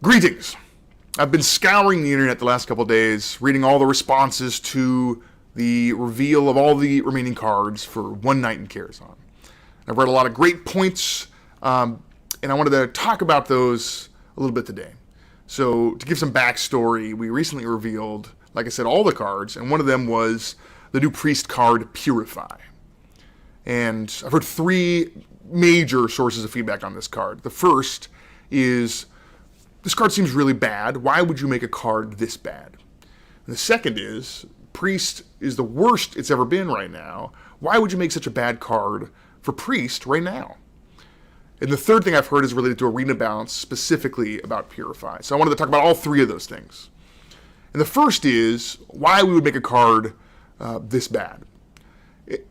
Greetings. I've been scouring the internet the last couple of days, reading all the responses to the reveal of all the remaining cards for One Night in Karazhan. I've read a lot of great points, and I wanted to talk about those a little bit today. So to give some backstory, we recently revealed, like I said, all the cards, and one of them was the new Priest card, Purify. And I've heard three major sources of feedback on this card. The first is, this card seems really bad. Why would you make a card this bad? And the second is, Priest is the worst it's ever been right now. Why would you make such a bad card for Priest right now? And the third thing I've heard is related to arena balance, specifically about Purify. So I wanted to talk about all three of those things. And the first is why we would make a card this bad.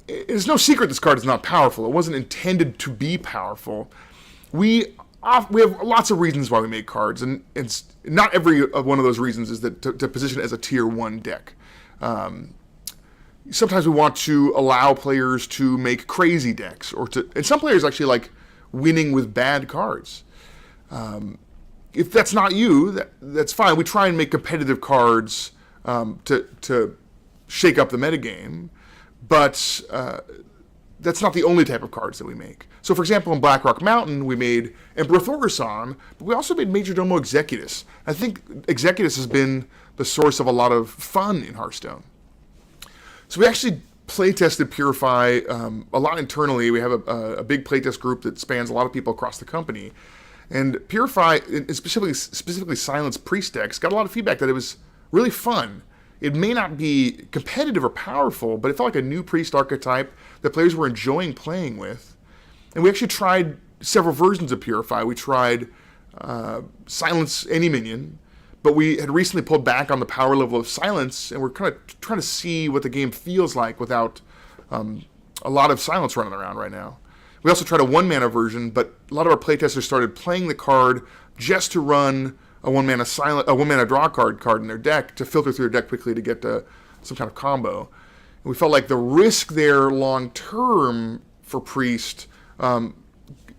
It's no secret this card is not powerful. It wasn't intended to be powerful. We have lots of reasons why we make cards, and it's not every one of those reasons is that to position it as a tier 1 deck. Sometimes we want to allow players to make crazy decks, and some players actually like winning with bad cards. If that's not you, that's fine. We try and make competitive cards to shake up the metagame, but that's not the only type of cards that we make. So, for example, in Blackrock Mountain, we made Emperor Thaurissan, but we also made Majordomo Executus. I think Executus has been the source of a lot of fun in Hearthstone. So we actually play-tested Purify a lot internally. We have a big playtest group that spans a lot of people across the company. And Purify, specifically Silence Priest decks, got a lot of feedback that it was really fun. It may not be competitive or powerful, but it felt like a new Priest archetype that players were enjoying playing with. And we actually tried several versions of Purify. We tried Silence any minion, but we had recently pulled back on the power level of Silence, and we're kind of trying to see what the game feels like without a lot of Silence running around right now. We also tried a 1-mana version, but a lot of our playtesters started playing the card just to run a 1-mana draw card in their deck to filter through their deck quickly to get to some kind of combo. And we felt like the risk there long term for Priest,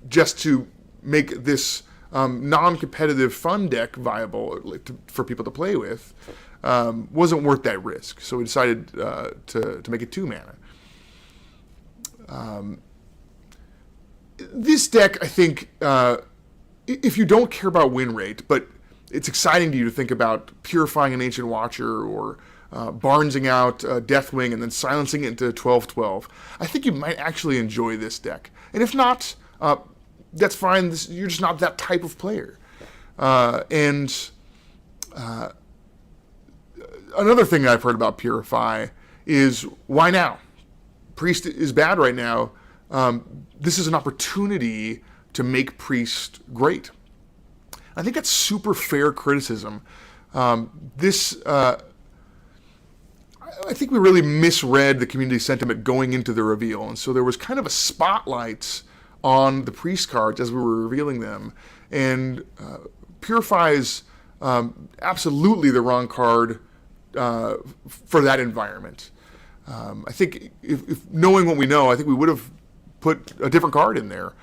just to make this non-competitive fun deck viable for people to play with, wasn't worth that risk. So we decided to make it 2-mana. This deck, I think, if you don't care about win rate, but it's exciting to you to think about purifying an Ancient Watcher or Barnesing out Deathwing and then silencing it into 12/12, I think you might actually enjoy this deck. And if not, that's fine. You're just not that type of player. And another thing I've heard about Purify is, why now? Priest is bad right now. This is an opportunity to make Priest great. I think that's super fair criticism. I think we really misread the community sentiment going into the reveal, and so there was kind of a spotlight on the Priest cards as we were revealing them, and Purify is absolutely the wrong card for that environment. I think if knowing what we know, I think we would have put a different card in there,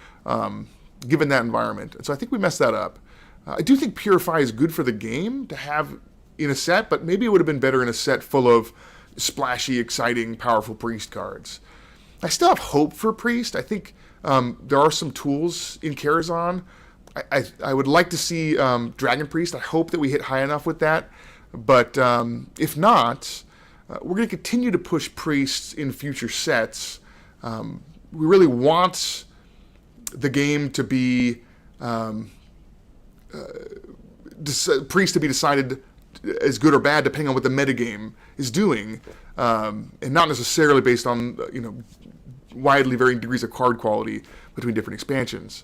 given that environment. And so I think we messed that up. I do think Purify is good for the game to have in a set, but maybe it would have been better in a set full of splashy, exciting, powerful Priest cards. I still have hope for Priest. I think there are some tools in Karazhan. I would like to see Dragon Priest. I hope that we hit high enough with that. But if not, we're going to continue to push Priests in future sets. We really want the game to be Priest to be decided as good or bad depending on what the metagame is doing, and not necessarily based on widely varying degrees of card quality between different expansions.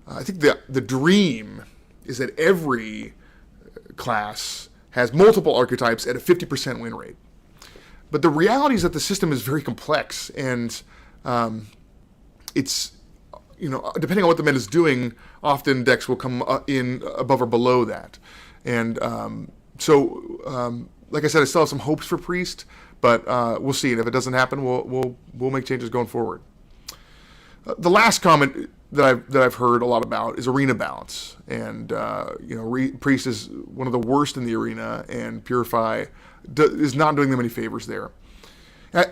I think the dream is that every class has multiple archetypes at a 50% win rate. But the reality is that the system is very complex, and it's, depending on what the meta is doing, often decks will come in above or below that. And like I said, I still have some hopes for Priest, but we'll see. And if it doesn't happen, we'll make changes going forward. The last comment that I've heard a lot about is arena balance, and Priest is one of the worst in the arena, and Purify is not doing them any favors there.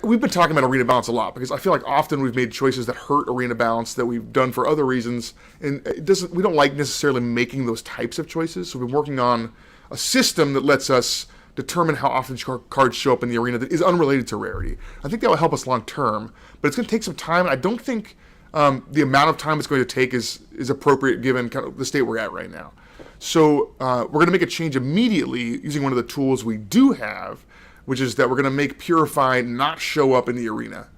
We've been talking about arena balance a lot because I feel like often we've made choices that hurt arena balance that we've done for other reasons, and we don't like necessarily making those types of choices. So we've been working on a system that lets us determine how often cards show up in the arena that is unrelated to rarity. I think that will help us long term, but it's going to take some time. I don't think the amount of time it's going to take is appropriate given kind of the state we're at right now. So we're going to make a change immediately using one of the tools we do have, which is that we're going to make Purify not show up in the arena.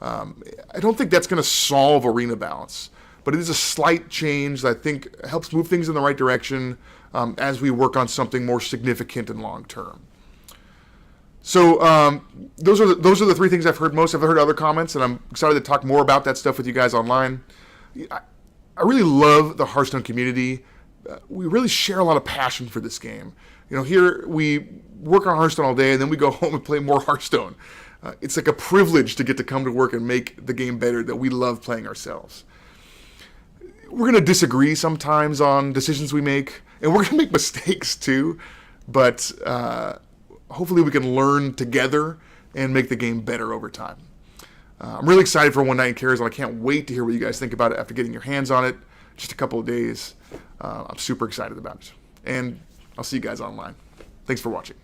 I don't think that's going to solve arena balance, but it is a slight change that I think helps move things in the right direction as we work on something more significant and long term. So those are the three things I've heard most. I've heard other comments, and I'm excited to talk more about that stuff with you guys online. I really love the Hearthstone community. We really share a lot of passion for this game. Here we work on Hearthstone all day, and then we go home and play more Hearthstone. It's like a privilege to get to come to work and make the game better that we love playing ourselves. We're going to disagree sometimes on decisions we make, and we're going to make mistakes too, but hopefully we can learn together and make the game better over time. I'm really excited for One Night in Karazhan. I can't wait to hear what you guys think about it after getting your hands on it. Just a couple of days. I'm super excited about it. And I'll see you guys online. Thanks for watching.